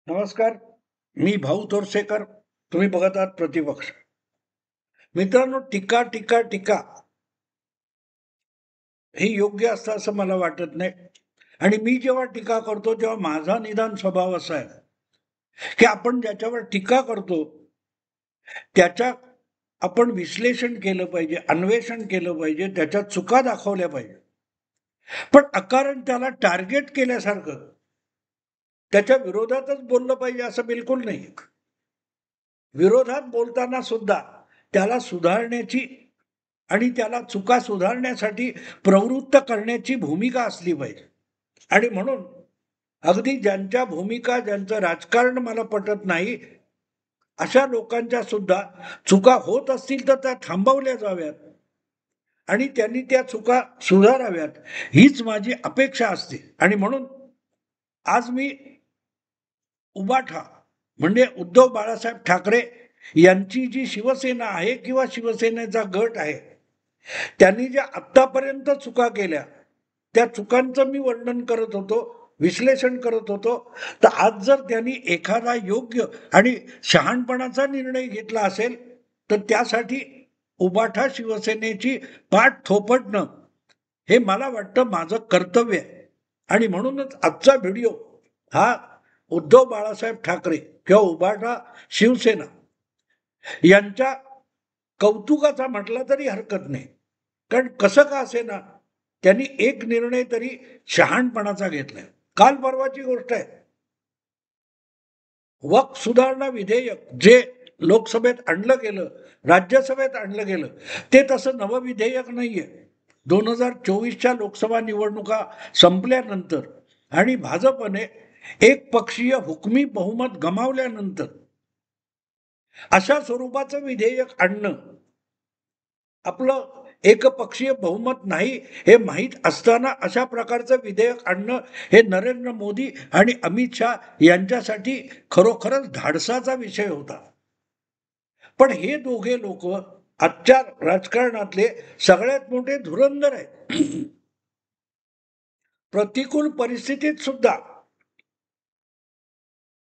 नमस्कार. मी भाऊ तोरसेकर. तुम्ही बघत आहात प्रतिपक्ष. मित्रांनो, टीका टीका टीका हे योग्य असतं असं मला वाटत नाही. आणि मी जेव्हा टीका करतो तेव्हा माझा निदान स्वभाव असा आहे की आपण ज्याच्यावर टीका करतो त्याच्या आपण विश्लेषण केलं पाहिजे, अन्वेषण केलं पाहिजे, त्याच्या चुका दाखवल्या पाहिजे. पण अकारण त्याला टार्गेट केल्यासारखं त्याच्या विरोधातच बोललं पाहिजे असं बिलकुल नाही. विरोधात बोलताना सुद्धा त्याला सुधारण्याची आणि त्याला चुका सुधारण्यासाठी प्रवृत्त करण्याची भूमिका असली पाहिजे. आणि म्हणून अगदी ज्यांच्या भूमिका, ज्यांचं राजकारण मला पटत नाही अशा लोकांच्या सुद्धा चुका होत असतील तर त्या थांबवल्या जाव्यात आणि त्यांनी त्या चुका सुधाराव्यात, हीच माझी अपेक्षा असते. आणि म्हणून आज मी उबाठा म्हणजे उद्धव बाळासाहेब ठाकरे यांची जी शिवसेना आहे किंवा शिवसेनेचा गट आहे, त्यांनी ज्या आत्तापर्यंत चुका केल्या त्या चुकांचं मी वर्णन करत होतो, विश्लेषण करत होतो. तर आज जर त्यांनी एखादा योग्य आणि शहाणपणाचा निर्णय घेतला असेल तर त्यासाठी उबाठा शिवसेनेची पाठ थोपटणं हे मला वाटतं माझं कर्तव्य आहे. आणि म्हणूनच आजचा व्हिडिओ हा उद्धव बाळासाहेब ठाकरे किंवा उबाठा शिवसेना यांच्या कौतुकाचा म्हटला तरी हरकत नाही. कारण कसं का असेना त्यांनी एक निर्णय तरी शहाणपणाचा घेतलाय. काल परवाची गोष्ट आहे, वक्फ सुधारणा विधेयक जे लोकसभेत आणलं गेलं, राज्यसभेत आणलं गेलं, ते तसं नवं विधेयक नाहीये. 2024च्या लोकसभा निवडणुका संपल्यानंतर आणि भाजपने एक पक्षीय हुकमी बहुमत गमावल्यानंतर अशा स्वरूपाचं विधेयक आणणं, आपलं एकपक्षीय बहुमत नाही हे माहीत असताना अशा प्रकारचं विधेयक आणणं हे नरेंद्र मोदी आणि अमित शाह यांच्यासाठी खरोखरच धाडसाचा विषय होता. पण हे दोघे लोक आजच्या राजकारणातले सगळ्यात मोठे धुरंधर आहेत. प्रतिकूल परिस्थितीत सुद्धा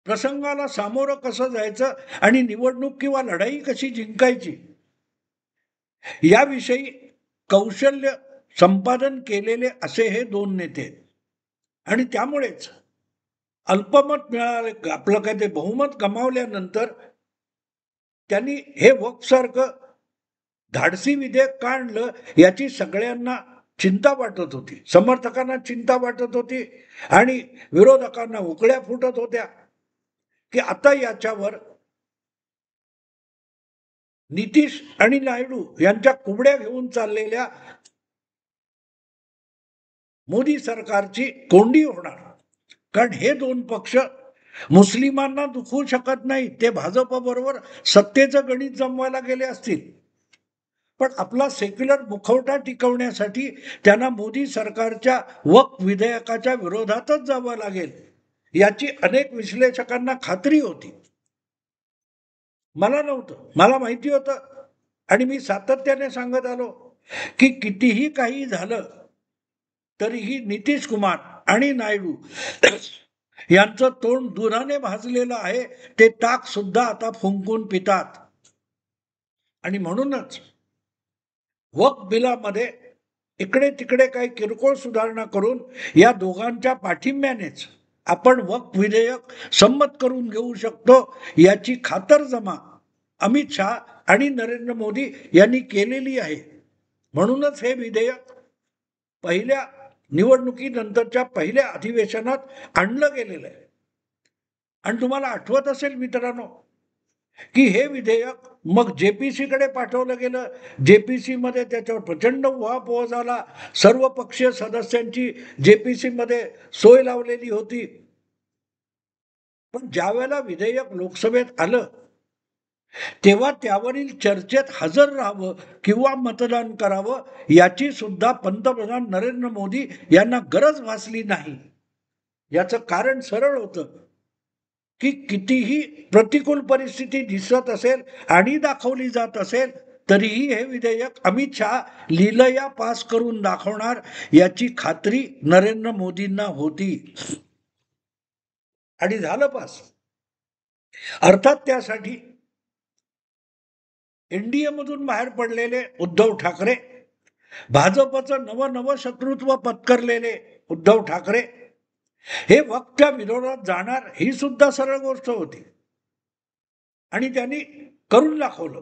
प्रसंगाला सामोरं कसं जायचं आणि निवडणूक किंवा लढाई कशी जिंकायची याविषयी कौशल्य संपादन केलेले असे हे दोन नेते. आणि त्यामुळेच अल्पमत मिळाले, आपलं काय ते बहुमत गमावल्यानंतर त्यांनी हे वक्फसारखं धाडसी विधेयक का आणलं याची सगळ्यांना चिंता वाटत होती. समर्थकांना चिंता वाटत होती आणि विरोधकांना उकळ्या फुटत होत्या की आता याच्यावर नितीश आणि नायडू यांच्या कुबड्या घेऊन चाललेल्या मोदी सरकारची कोंडी होणार. कारण हे दोन पक्ष मुस्लिमांना दुखवू शकत नाही. ते भाजप बरोबर सत्तेचं गणित जमवायला गेले असतील, पण आपला सेक्युलर मुखवटा टिकवण्यासाठी त्यांना मोदी सरकारच्या वक्फ विधेयकाच्या विरोधातच जावं लागेल याची अनेक विश्लेषकांना खात्री होती. मला नव्हतं, मला माहिती होतं. आणि मी सातत्याने सांगत आलो की कितीही काही झालं तरीही नितीश कुमार आणि नायडू यांचं तोंड दुधाने भाजलेलं आहे. ते ताक सुद्धा आता फुंकून पितात. आणि म्हणूनच वक्फ बिलामध्ये इकडे तिकडे काही किरकोळ सुधारणा करून या दोघांच्या पाठिंब्यानेच आपण वक्फ विधेयक संमत करून घेऊ शकतो याची खातरजमा अमित शहा आणि नरेंद्र मोदी यांनी केलेली आहे. म्हणूनच हे विधेयक पहिल्या निवडणुकीनंतरच्या पहिल्या अधिवेशनात आणलं गेलेलं आहे. आणि तुम्हाला आठवत असेल मित्रांनो की हे विधेयक मग जेपीसी कडे पाठवलं गेलं. जेपीसी मध्ये त्याच्यावर प्रचंड उहापोह झाला. सर्व पक्षीय सदस्यांची जेपीसी मध्ये सोय लावलेली होती. पण ज्या वेळेला विधेयक लोकसभेत आलं तेव्हा त्यावरील चर्चेत हजर राहावं किंवा मतदान करावं याची सुद्धा पंतप्रधान नरेंद्र मोदी यांना गरज भासली नाही. याचं कारण सरळ होतं की कितीही प्रतिकूल परिस्थिती दिसत असेल आणि दाखवली जात असेल तरीही हे विधेयक अमित शहा लीलया पास करून दाखवणार याची खात्री नरेंद्र मोदींना होती. आणि झालं पास. अर्थात त्यासाठी एनडीए मधून बाहेर पडलेले उद्धव ठाकरे, भाजपचं नवं शत्रुत्व पत्करलेले उद्धव ठाकरे हे वक्तच्या विरोधात जाणार ही सुद्धा सरळ गोष्ट होती आणि त्यांनी करून दाखवलं.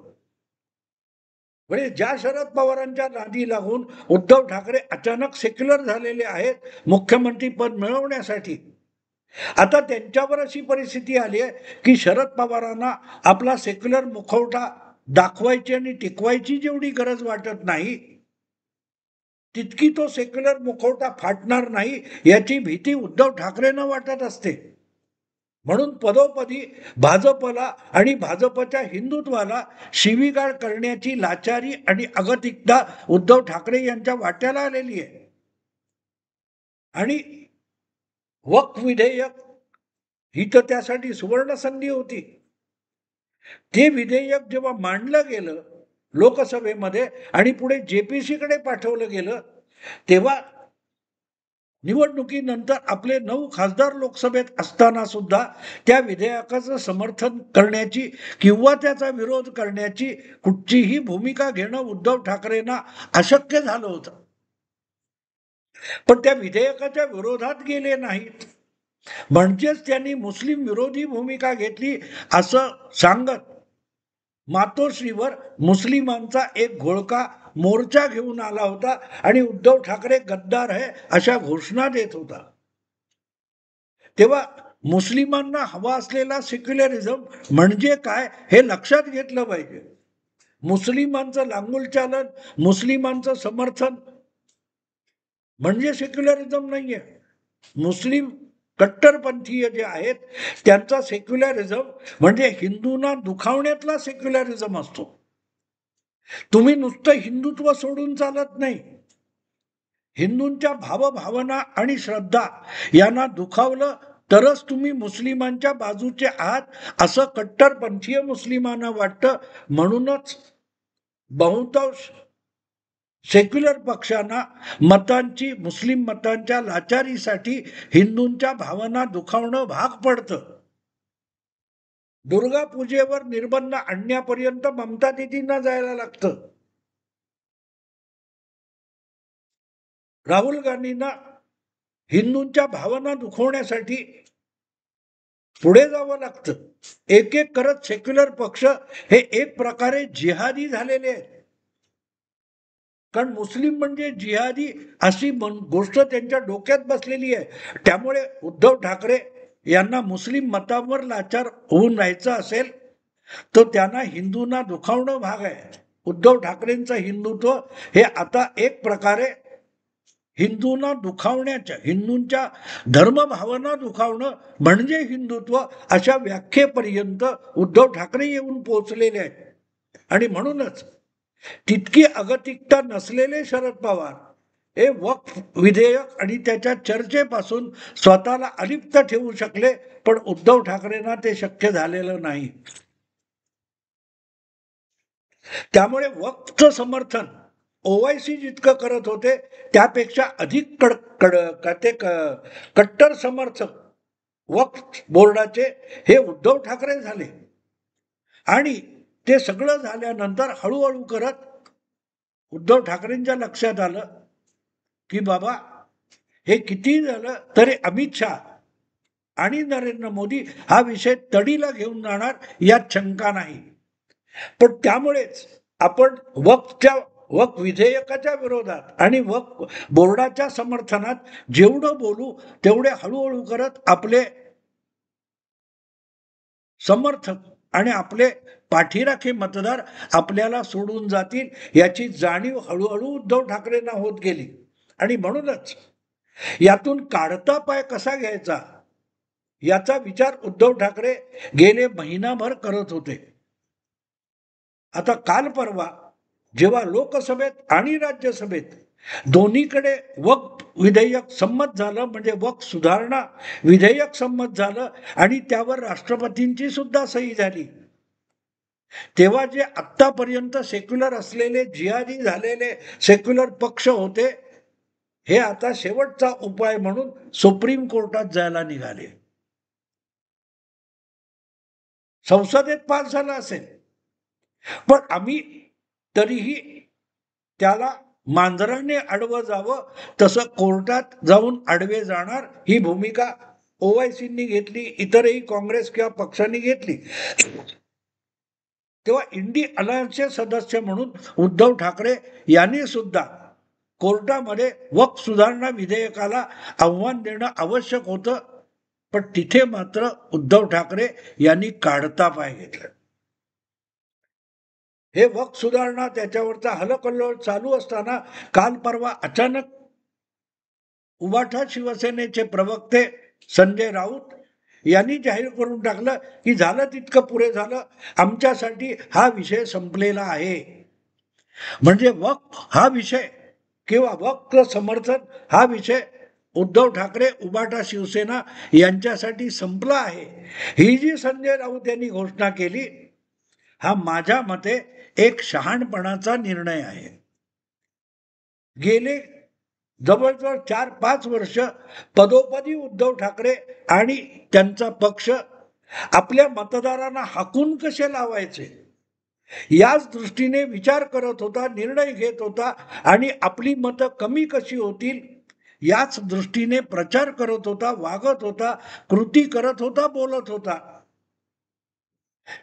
म्हणजे ज्या शरद पवारांच्या नादी लागून उद्धव ठाकरे अचानक सेक्युलर झालेले आहेत मुख्यमंत्री पद मिळवण्यासाठी, आता त्यांच्यावर अशी परिस्थिती आली आहे की शरद पवारांना आपला सेक्युलर मुखवटा दाखवायची आणि टिकवायची जेवढी गरज वाटत नाही, तितकी तो सेक्युलर मुखवटा फाटणार नाही याची भीती उद्धव ठाकरेंना वाटत असते. म्हणून पदोपदी भाजपला आणि भाजपच्या हिंदुत्वाला शिवीगाळ करण्याची लाचारी आणि अगतिकता उद्धव ठाकरे यांच्या वाट्याला आलेली आहे. आणि वक्फ विधेयक ही तर त्यासाठी सुवर्ण संधी होती. ते विधेयक जेव्हा मांडलं गेलं लोकसभेमध्ये आणि पुढे जेपीसी कडे पाठवलं गेलं, तेव्हा निवडणुकीनंतर आपले 9 खासदार लोकसभेत असताना सुद्धा त्या विधेयकाचं समर्थन करण्याची किंवा त्याचा विरोध करण्याची कुठचीही भूमिका घेणं उद्धव ठाकरेंना अशक्य झालं होतं. पण त्या विधेयकाच्या विरोधात गेले नाहीत, म्हणजेच त्यांनी मुस्लिम विरोधी भूमिका घेतली असं सांगत मातोश्रीवर मुस्लिमांचा एक घोळका मोर्चा घेऊन आला होता आणि उद्धव ठाकरे गद्दार आहे अशा घोषणा देत होता. तेव्हा मुस्लिमांना हवा असलेला सेक्युलरिझम म्हणजे काय हे लक्षात घेतलं पाहिजे. मुस्लिमांचं लांगुल चालन, मुस्लिमांचं समर्थन म्हणजे सेक्युलरिझम नाहीये. मुस्लिम कट्टरपंथीय जे आहेत त्यांचा सेक्युलरिझम म्हणजे हिंदूंना दुखावण्यातला सेक्युलरिझम असतो. तुम्ही नुसतं हिंदुत्व सोडून चालत नाही. हिंदूंच्या भावभावना आणि श्रद्धा यांना दुखावलं तरच तुम्ही मुस्लिमांच्या बाजूचे आहात असं कट्टरपंथीय मुस्लिमांना वाटतं. म्हणूनच बहुतांश सेक्युलर पक्षांना मुस्लिम मतांच्या लाचारीसाठी हिंदूंच्या भावना दुखावणं भाग पडतं. दुर्गा पूजेवर निर्बंध आणण्यापर्यंत ममता दिदींना जायला लागतं. राहुल गांधींना हिंदूंच्या भावना दुखवण्यासाठी पुढे जावं लागतं. एक एक करत सेक्युलर पक्ष हे एक प्रकारे जिहादी झालेले आहेत. कारण मुस्लिम म्हणजे जिहादी अशी गोष्ट त्यांच्या डोक्यात बसलेली आहे. त्यामुळे उद्धव ठाकरे यांना मुस्लिम मतांवर लाचार होऊन राहायचं असेल तर त्यांना हिंदूंना दुखावणं भाग आहे. उद्धव ठाकरेंचं हिंदुत्व हे आता एक प्रकारे हिंदूंना दुखावण्याच्या, हिंदूंच्या धर्मभावना दुखावणं म्हणजे हिंदुत्व अशा व्याख्येपर्यंत उद्धव ठाकरे येऊन पोहोचलेले आहेत. आणि म्हणूनच तितकी अगतिकता नसलेले शरद पवार हे वक्फ विधेयक आणि त्याच्या चर्चेपासून स्वतःला अलिप्त ठेवू शकले, पण उद्धव ठाकरेंना ते शक्य झालेलं नाही. त्यामुळे वक्फचं समर्थन ओवायसी जितकं करत होते त्यापेक्षा अधिक कट्टर समर्थक वक्फ बोर्डाचे हे उद्धव ठाकरे झाले. आणि ते सगळं झाल्यानंतर हळूहळू करत उद्धव ठाकरेंच्या लक्षात आलं की बाबा हे किती झालं तरी अमित शहा आणि नरेंद्र मोदी हा विषय तडीला घेऊन जाणार यात शंका नाही. पण त्यामुळेच आपण वक्फ विधेयकाच्या विरोधात आणि वक्फ बोर्डाच्या समर्थनात जेवढं बोलू तेवढे हळूहळू करत आपले समर्थक आणि आपले पाठीराखे मतदार आपल्याला सोडून जातील याची जाणीव हळूहळू उद्धव ठाकरेंना होत गेली. आणि म्हणूनच यातून काढता पाय कसा घ्यायचा याचा विचार उद्धव ठाकरे गेले महिनाभर करत होते. आता काल परवा जेव्हा लोकसभेत आणि राज्यसभेत दोन्हीकडे वक्फ विधेयक संमत झालं, म्हणजे वक्फ सुधारणा विधेयक संमत झालं आणि त्यावर राष्ट्रपतींची सुद्धा सही झाली, तेव्हा जे आतापर्यंत सेक्युलर असलेले जिहादी झालेले सेक्युलर पक्ष होते हे आता शेवटचा उपाय म्हणून सुप्रीम कोर्टात जायला निघाले. संसदेत पास झालं असेल, पण आम्ही तरीही त्याला मांजराने आडवं जावं तसं कोर्टात जाऊन आडवे जाणार, ही भूमिका ओवायसींनी घेतली, इतरही काँग्रेस किंवा पक्षांनी घेतली. तेव्हा इंडी अलायन्सचे सदस्य म्हणून उद्धव ठाकरे यांनी सुद्धा कोर्टामध्ये वक्फ सुधारणा विधेयकाला आव्हान देणं आवश्यक होतं, पण तिथे मात्र उद्धव ठाकरे यांनी काढता पाय घेतला. हे वक्फ सुधारणा त्याच्यावरचा हलकल्लोळ चालू असताना काल परवा अचानक उबाठा शिवसेनेचे प्रवक्ते संजय राऊत यांनी जाहीर करून टाकलं की झालं तितकं पुरे झालं, आमच्यासाठी हा विषय संपलेला आहे. म्हणजे वक्फ हा विषय किंवा वक्फ समर्थन हा विषय उद्धव ठाकरे उबाठा शिवसेना यांच्यासाठी संपला आहे. ही जी संजय राऊत यांनी घोषणा केली, हा माझ्या मते एक शहाणपणाचा निर्णय आहे. गेले जवळजवळ 4-5 वर्ष पदोपदी उद्धव ठाकरे आणि त्यांचा पक्ष आपल्या मतदारांना हाकून कसे लावायचे याच दृष्टीने विचार करत होता, निर्णय घेत होता आणि आपली मतं कमी कशी होतील याच दृष्टीने प्रचार करत होता, वागत होता, कृती करत होता, बोलत होता.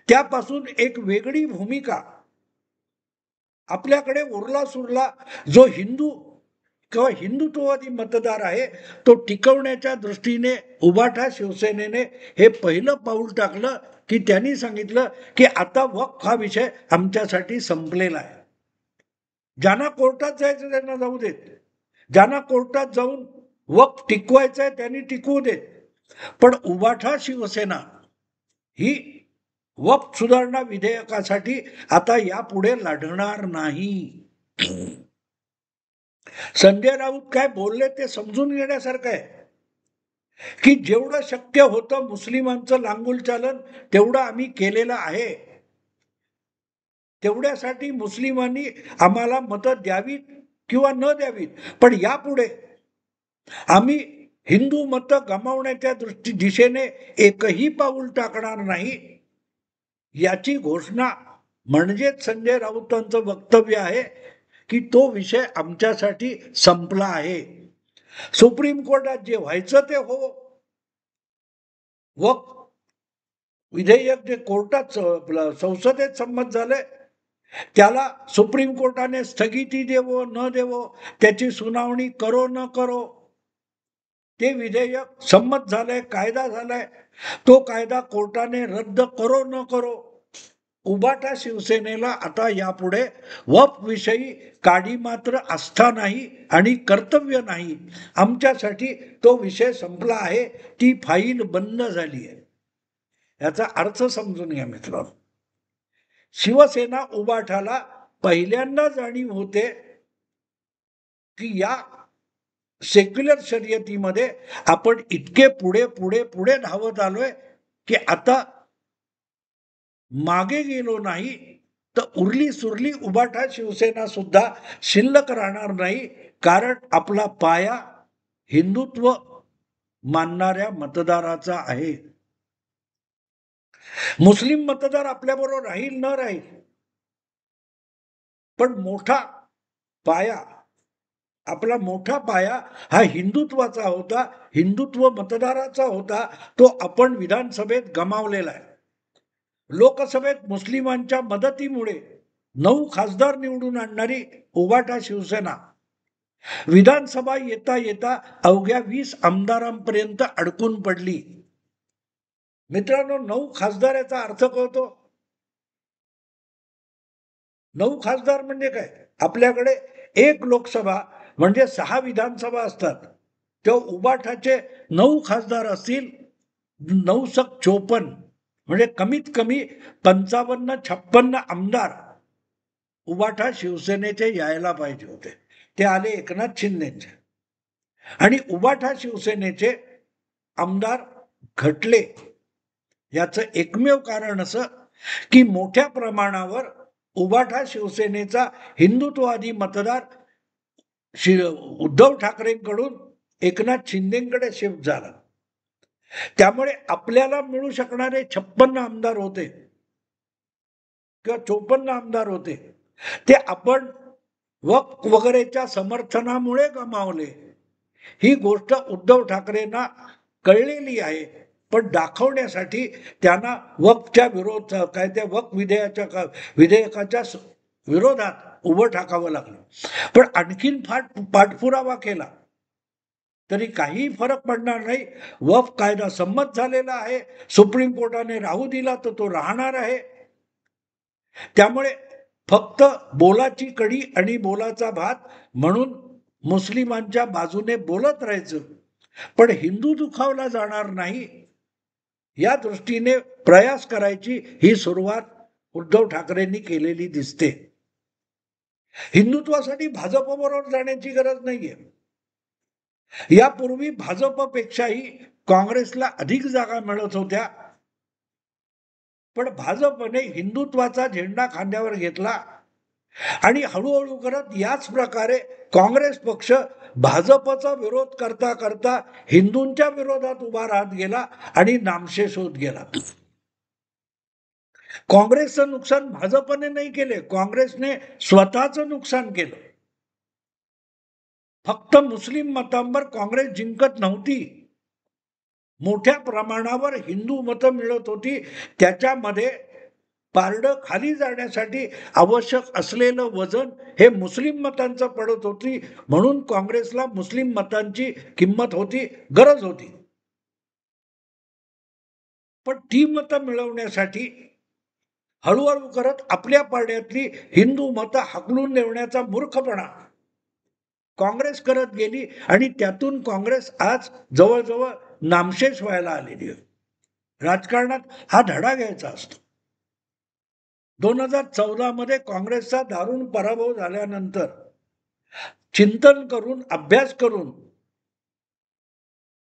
त्यापासून एक वेगळी भूमिका आपल्याकडे उरला सुरला जो हिंदू किंवा हिंदुत्ववादी मतदार आहे तो टिकवण्याच्या दृष्टीने उबाठा शिवसेनेने हे पहिलं पाऊल टाकलं की त्यांनी सांगितलं की आता वक्फ हा विषय आमच्यासाठी संपलेला आहे. ज्यांना कोर्टात जायचं त्यांना जाऊ देत, ज्यांना कोर्टात जाऊन वक्फ टिकवायचं आहे त्यांनी टिकवू देत, पण उबाठा शिवसेना ही वक्फ सुधारणा विधेयकासाठी आता यापुढे लढणार नाही. संजय राऊत काय बोलले ते समजून घेण्यासारखं आहे की जेवढं शक्य होतं मुस्लिमांचं लांगुल चालन तेवढं आम्ही केलेलं आहे. तेवढ्यासाठी मुस्लिमांनी आम्हाला मतं द्यावीत किंवा न द्यावीत, पण यापुढे आम्ही हिंदू मतं गमावण्याच्या दिशेने एकही पाऊल टाकणार नाही, याची घोषणा म्हणजेच संजय राऊतांचं वक्तव्य आहे की तो विषय आमच्यासाठी संपला आहे. सुप्रीम कोर्टात जे व्हायचं ते हो. वक्फ विधेयक जे कोर्टात संसदेत संमत झालंय त्याला सुप्रीम कोर्टाने स्थगिती देवो न देवो, त्याची सुनावणी करो न करो, ते विधेयक संमत झालंय, कायदा झालाय, तो कायदा कोर्टाने रद्द करो न करो. उबाठा शिवसेनेला आता यापुढे वक्फ विषयी काडी मात्र आस्था नाही आणि कर्तव्य नाही. आमच्यासाठी तो विषय संपला आहे, ती फाईल बंद झाली आहे. याचा अर्थ समजून घ्या मित्रांनो. शिवसेना उबाठाला पहिल्यांदा जाणीव होते की या सेक्युलर शर्यतीमध्ये आपण इतके पुढे पुढे पुढे धावत आलोय की आता मागे गेलो नाही तर उरली सुरली उबाठा शिवसेना सुद्धा शिल्लक राहणार नाही, कारण आपला पाया हिंदुत्व मानणाऱ्या मतदाराचा आहे. मुस्लिम मतदार आपल्याबरोबर राहील न राहील, पण मोठा पाया, आपला मोठा पाया हा हिंदुत्वाचा होता, हिंदुत्व मतदाराचा होता, तो आपण विधानसभेत गमावलेला आहे. लोकसभेत मुस्लिमांच्या मदतीमुळे 9 खासदार निवडून आणणारी उबाठा शिवसेना विधानसभा येता येता अवघ्या 20 आमदारांपर्यंत अडकून पडली. मित्रांनो, 9 खासदार याचा अर्थ कळतो? 9 खासदार म्हणजे काय? आपल्याकडे 1 लोकसभा म्हणजे 6 विधानसभा असतात, तेव्हा उबाठाचे 9 खासदार असतील, 9 × 54 म्हणजे कमीत कमी 55-56 आमदार उबाठा शिवसेनेचे यायला पाहिजे होते. ते आले एकनाथ शिंदेचे, आणि उबाठा शिवसेनेचे आमदार घटले. याचं एकमेव कारण असं की मोठ्या प्रमाणावर उबाठा शिवसेनेचा हिंदुत्ववादी मतदार उद्धव ठाकरेंकडून एकनाथ शिंदेकडे शिफ्ट झाला. त्यामुळे आपल्याला मिळू शकणारे 56 आमदार होते किंवा 54 आमदार होते, ते आपण वक्फ वगैरेच्या समर्थनामुळे गमावले. ही गोष्ट उद्धव ठाकरेंना कळलेली आहे, पण दाखवण्यासाठी त्यांना वक्फच्या विरोध काय त्या वक्फ विधेयकाच्या विरोधात उभं ठाकावं लागलं. पण आणखीन पाठपुरावा केला तरी काही फरक पडणार नाही. वक्फ कायदा संमत झालेला आहे, सुप्रीम कोर्टाने राहू दिला तर तो राहणार आहे. त्यामुळे फक्त बोलाची कडी आणि बोलाचा भात म्हणून मुस्लिमांच्या बाजूने बोलत राहायचं, पण हिंदू दुखावला जाणार नाही या दृष्टीने प्रयास करायची ही सुरुवात उद्धव ठाकरेंनी केलेली दिसते. हिंदुत्वासाठी भाजपबरोबर जाण्याची गरज नाहीये. यापूर्वी भाजपपेक्षाही काँग्रेसला अधिक जागा मिळत होत्या, पण भाजपने हिंदुत्वाचा झेंडा खांद्यावर घेतला आणि हळूहळू करत याच प्रकारे काँग्रेस पक्ष भाजपचा विरोध करता करता हिंदूंच्या विरोधात उभा राहत गेला आणि नामशेष होत गेला. काँग्रेसचं नुकसान भाजपने नाही केले, काँग्रेसने स्वतःचं नुकसान केलं. फक्त मुस्लिम मतांवर काँग्रेस जिंकत नव्हती, मोठ्या प्रमाणावर हिंदू मतं मिळत होती. त्याच्यामध्ये पारडं खाली जाण्यासाठी आवश्यक असलेलं वजन हे मुस्लिम मतांचं पडत होती, म्हणून काँग्रेसला मुस्लिम मतांची किंमत होती, गरज होती. पण ती मतं मिळवण्यासाठी हळूहळू करत आपल्या पाड्यातली हिंदू मतं हाकलून देण्याचा मूर्खपणा काँग्रेस करत गेली आणि त्यातून काँग्रेस आज जवळजवळ नामशेष व्हायला आलेली आहे. राजकारणात हा धडा घ्यायचा असतो. 2014 मध्ये काँग्रेसचा दारुण पराभव झाल्यानंतर चिंतन करून अभ्यास करून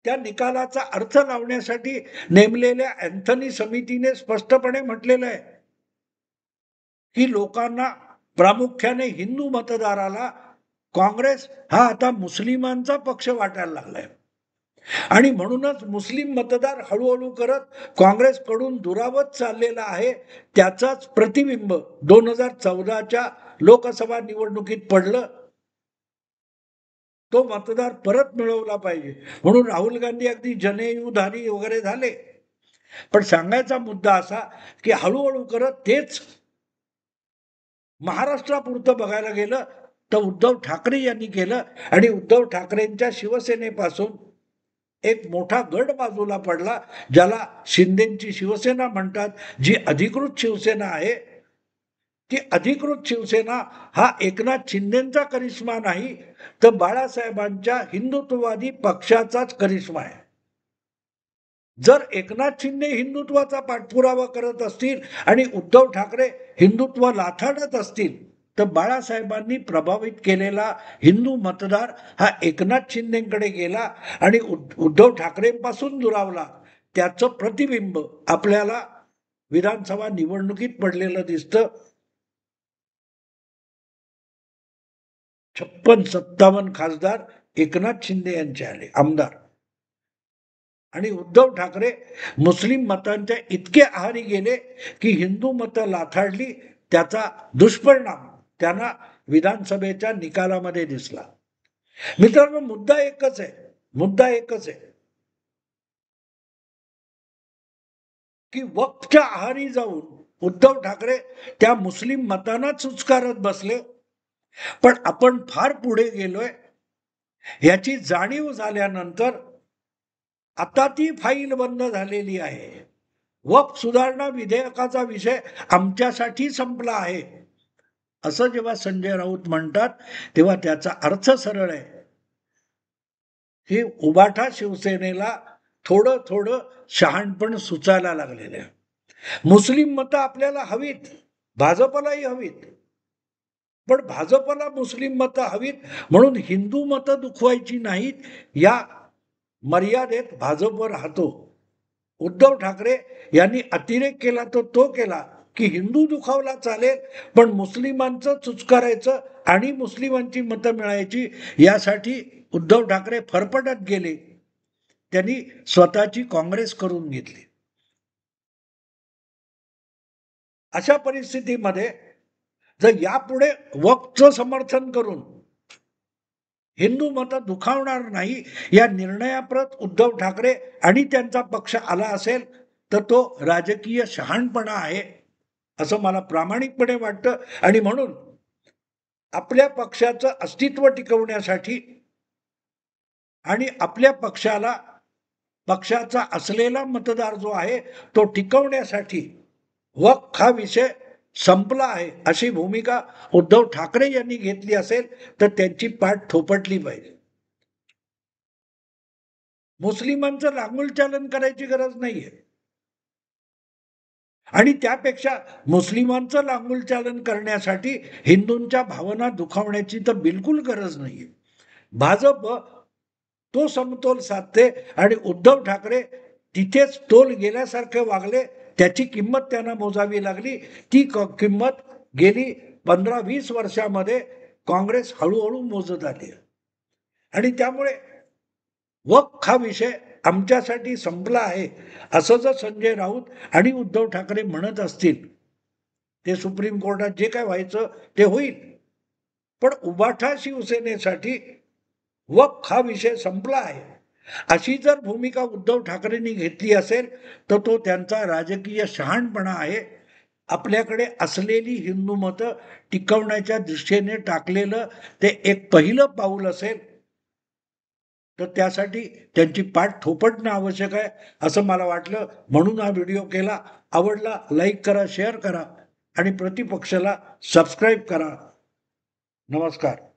त्या निकालाचा अर्थ लावण्यासाठी नेमलेल्या अँथनी समितीने स्पष्टपणे म्हटलेलं आहे की लोकांना, प्रामुख्याने हिंदू मतदाराला, काँग्रेस हा आता मुस्लिमांचा पक्ष वाटायला लागलाय आणि म्हणूनच मुस्लिम मतदार हळूहळू करत काँग्रेसकडून दुरावत चाललेला आहे. त्याचाच प्रतिबिंब 2014च्या लोकसभा निवडणुकीत पडलं. तो मतदार परत मिळवला पाहिजे म्हणून राहुल गांधी अगदी जनेऊधारी वगैरे झाले. पण सांगायचा मुद्दा असा की हळूहळू करत तेच महाराष्ट्रापुरतं बघायला गेलं तर उद्धव ठाकरे यांनी केलं आणि उद्धव ठाकरेंच्या शिवसेनेपासून एक मोठा गड बाजूला पडला, ज्याला शिंदेची शिवसेना म्हणतात. जी अधिकृत शिवसेना आहे ती अधिकृत शिवसेना हा एकनाथ शिंदेचा करिश्मा नाही, तर बाळासाहेबांच्या हिंदुत्ववादी पक्षाचाच करिश्मा आहे. जर एकनाथ शिंदे हिंदुत्वाचा पाठपुरावा करत असतील आणि उद्धव ठाकरे हिंदुत्व लाथाडत असतील, तर बाळासाहेबांनी प्रभावित केलेला हिंदू मतदार हा एकनाथ शिंदेकडे गेला आणि उद्धव ठाकरेंपासून दुरावला. त्याचं प्रतिबिंब आपल्याला विधानसभा निवडणुकीत पडलेलं दिसतं. 56-57 खासदार एकनाथ शिंदे यांचे आले आमदार आणि उद्धव ठाकरे मुस्लिम मतांच्या इतके आहारी गेले की हिंदू मतं लाथाडली. त्याचा दुष्परिणाम त्यांना विधानसभेच्या निकालामध्ये दिसला. मित्रांनो, मुद्दा एकच आहे की वक्फच्या आहारी जाऊन उद्धव ठाकरे त्या मुस्लिम मतांना चुचकारत बसले. पण आपण फार पुढे गेलोय याची जाणीव झाल्यानंतर आता ती फाईल बंद झालेली आहे. वक्फ सुधारणा विधेयकाचा विषय आमच्यासाठी संपला आहे असं जेव्हा संजय राऊत म्हणतात तेव्हा त्याचा अर्थ सरळ आहे की उबाठा शिवसेनेला थोडं थोडं शहाणपण सुचायला लागलेलं आहे. मुस्लिम मतं आपल्याला हवीत, भाजपलाही हवीत, पण भाजपला मुस्लिम मतं हवीत म्हणून हिंदू मतं दुखवायची नाहीत या मर्यादेत भाजप राहतो. उद्धव ठाकरे यांनी अतिरेक केला तर तो केला की हिंदू दुखावला चालेल, पण मुस्लिमांचं चुचकारायचं आणि मुस्लिमांची मतं मिळायची यासाठी उद्धव ठाकरे फरफटत गेले. त्यांनी स्वतःची काँग्रेस करून घेतली. अशा परिस्थितीमध्ये जर यापुढे वक्फचं समर्थन करून हिंदू मतं दुखावणार नाही या निर्णयाप्रत उद्धव ठाकरे आणि त्यांचा पक्ष आला असेल तर तो राजकीय शहाणपणा आहे असं मला प्रामाणिकपणे वाटतं. आणि म्हणून आपल्या पक्षाचं अस्तित्व टिकवण्यासाठी आणि आपल्या पक्षाचा असलेला मतदार जो आहे तो टिकवण्यासाठी वक्फ हा विषय संपला आहे अशी भूमिका उद्धव ठाकरे यांनी घेतली असेल तर त्यांची पाठ थोपटली पाहिजे. मुस्लिमांचं लांगुलचालन करायची गरज नाहीये आणि त्यापेक्षा मुस्लिमांचं लांगुलचालन करण्यासाठी हिंदूंच्या भावना दुखावण्याची तर बिलकुल गरज नाहीये. भाजप तो समतोल साधते आणि उद्धव ठाकरे तिथेच तोल गेल्यासारखे वागले. त्याची किंमत त्यांना मोजावी लागली. ती किंमत गेली 15-20 वर्षामध्ये काँग्रेस हळूहळू मोजत आली आणि त्यामुळे वक्फ हा विषय आमच्यासाठी संपला आहे असं जर संजय राऊत आणि उद्धव ठाकरे म्हणत असतील ते सुप्रीम कोर्टात जे काय व्हायचं ते होईल. पण उबाठा शिवसेनेसाठी वक्फ हा विषय संपला आहे अशी जर भूमिका उद्धव ठाकरेंनी घेतली असेल तर तो त्यांचा राजकीय शहाणपणा आहे. आपल्याकडे असलेली हिंदू मतं टिकवण्याच्या दृष्टीने टाकलेलं ते एक पहिलं पाऊल असेल तर त्यासाठी त्यांची पाठ थोपटणं आवश्यक आहे असं मला वाटलं. म्हणून हा व्हिडिओ केला. आवडला लाईक करा, शेअर करा आणि प्रतिपक्षाला सबस्क्राईब करा. नमस्कार.